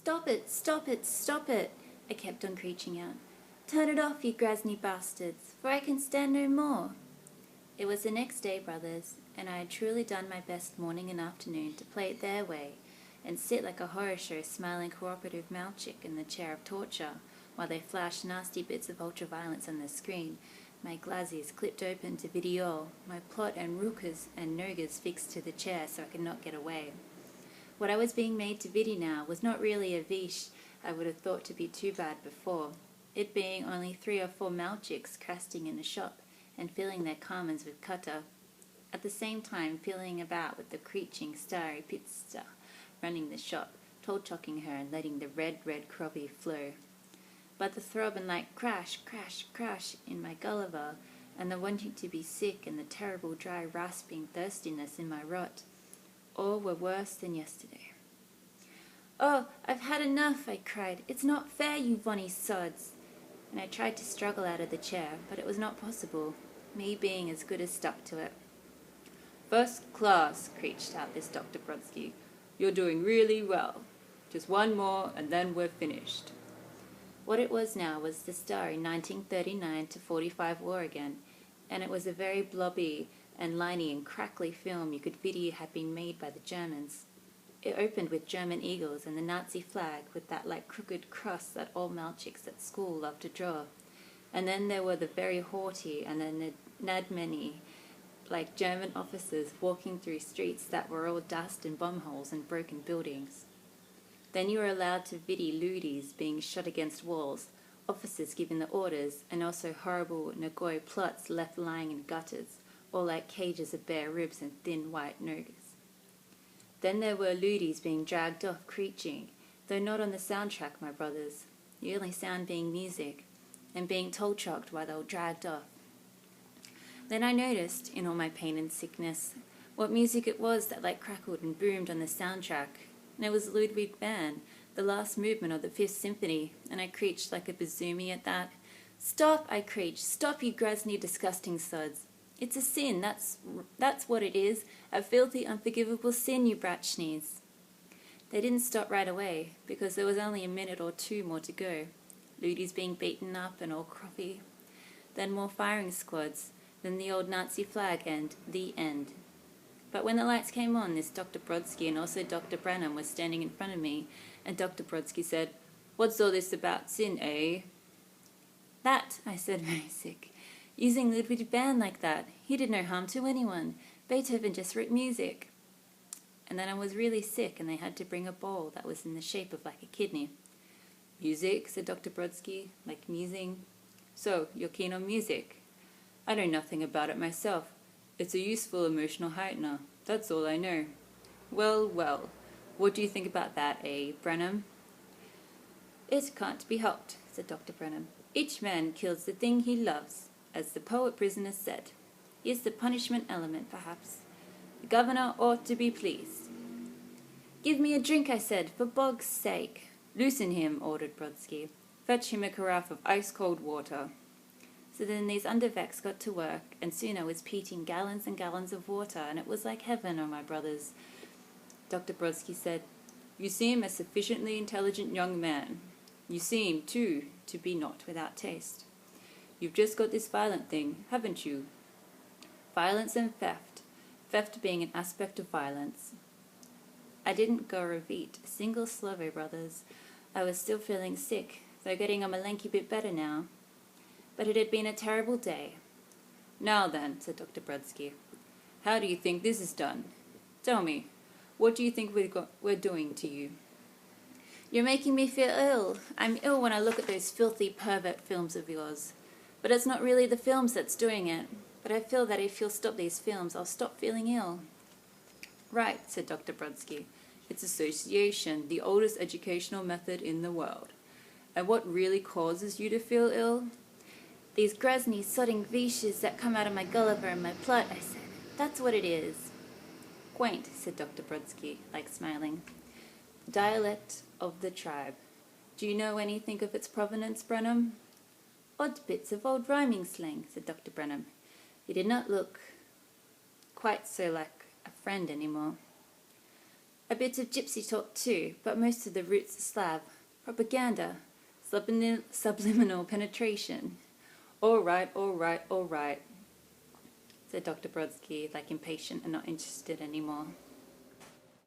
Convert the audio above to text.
"Stop it, stop it, stop it," I kept on screeching out. "Turn it off, you Grasny bastards, for I can stand no more." It was the next day, brothers, and I had truly done my best morning and afternoon to play it their way, and sit like a horror show smiling cooperative Malchik in the chair of torture, while they flashed nasty bits of ultraviolence on the screen, my glaziers clipped open to video, my plot and rookas and nogas fixed to the chair so I could not get away. What I was being made to vidi now was not really a vish I would have thought to be too bad before, it being only 3 or 4 Malchiks casting in a shop and filling their carmens with cutter, at the same time feeling about with the creeching starry pitster running the shop, toll-chocking her and letting the red croppy flow. But the throb and like crash, crash, crash in my gulliver, and the wanting to be sick and the terrible dry rasping thirstiness in my rot, all were worse than yesterday. "Oh, I've had enough," I cried. "It's not fair, you vonny sods." And I tried to struggle out of the chair, but it was not possible, me being as good as stuck to it. "First class," screeched out this Dr. Brodsky. "You're doing really well. Just one more and then we're finished." What it was now was the starry 1939 to 45 war again, and it was a very blobby and liney and crackly film you could vidi had been made by the Germans. It opened with German eagles and the Nazi flag with that like crooked cross that all Malchiks at school loved to draw. And then there were the very haughty and the nadmeni, like German officers walking through streets that were all dust and bomb holes and broken buildings. Then you were allowed to vidi loodies being shot against walls, officers giving the orders, and also horrible Nagoi plots left lying in gutters, all like cages of bare ribs and thin white nogas. Then there were loodies being dragged off creeching, though not on the soundtrack, my brothers, the only sound being music, and being toll-chocked while they were dragged off. Then I noticed, in all my pain and sickness, what music it was that like crackled and boomed on the soundtrack, and it was Ludwig van, the last movement of the 5th Symphony, and I creeched like a bazoomy at that. "Stop," I creeched, "stop, you Grasny disgusting sods. It's a sin, that's what it is, a filthy, unforgivable sin, you bratschnees." They didn't stop right away, because there was only a minute or 2 more to go. Loodies being beaten up and all croppy. Then more firing squads, then the old Nazi flag and the end. But when the lights came on, this Dr. Brodsky and also Dr. Branham was standing in front of me, and Dr. Brodsky said, "What's all this about sin, eh?" "That," I said, very sick. "Using Ludwig van like that. He did no harm to anyone. Beethoven just wrote music." And then I was really sick, and they had to bring a bowl that was in the shape of like a kidney. "Music," said Dr. Brodsky, like musing. "So, you're keen on music?" "I know nothing about it myself. It's a useful emotional heightener. That's all I know." Well, well. What do you think about that, eh, Branham?" "It can't be helped," said Dr. Branham. "Each man kills the thing he loves, as the poet prisoner said. Here's the punishment element, perhaps. The governor ought to be pleased." "Give me a drink," I said, "for bog's sake." "Loosen him," ordered Brodsky. "Fetch him a carafe of ice-cold water." So then these undervexed got to work, and soon I was peating gallons and gallons of water, and it was like heaven, oh my brothers. Dr. Brodsky said, "You seem a sufficiently intelligent young man. You seem, too, to be not without taste. You've just got this violent thing, haven't you? Violence and theft. Theft being an aspect of violence." I didn't go repeat a single slovo, brothers. I was still feeling sick, though getting a malenky bit better now. But it had been a terrible day. "Now then," said Dr. Brodsky, "how do you think this is done? Tell me, what do you think we're doing to you?" "You're making me feel ill. I'm ill when I look at those filthy pervert films of yours. But it's not really the films that's doing it. But I feel that if you'll stop these films, I'll stop feeling ill." "Right," said Dr. Brodsky. "It's association, the oldest educational method in the world. And what really causes you to feel ill?" "These Grasny sodding vishes that come out of my gulliver and my plot," I said. "That's what it is." "Quaint," said Dr. Brodsky, like smiling. "Dialect of the tribe. Do you know anything of its provenance, Branham?" "Odd bits of old rhyming slang," said Dr. Branham. He did not look quite so like a friend anymore. A bit of gypsy talk too, but most of the roots are Slav. Propaganda. Subliminal penetration. All right, Said Dr. Brodsky, like impatient and not interested anymore.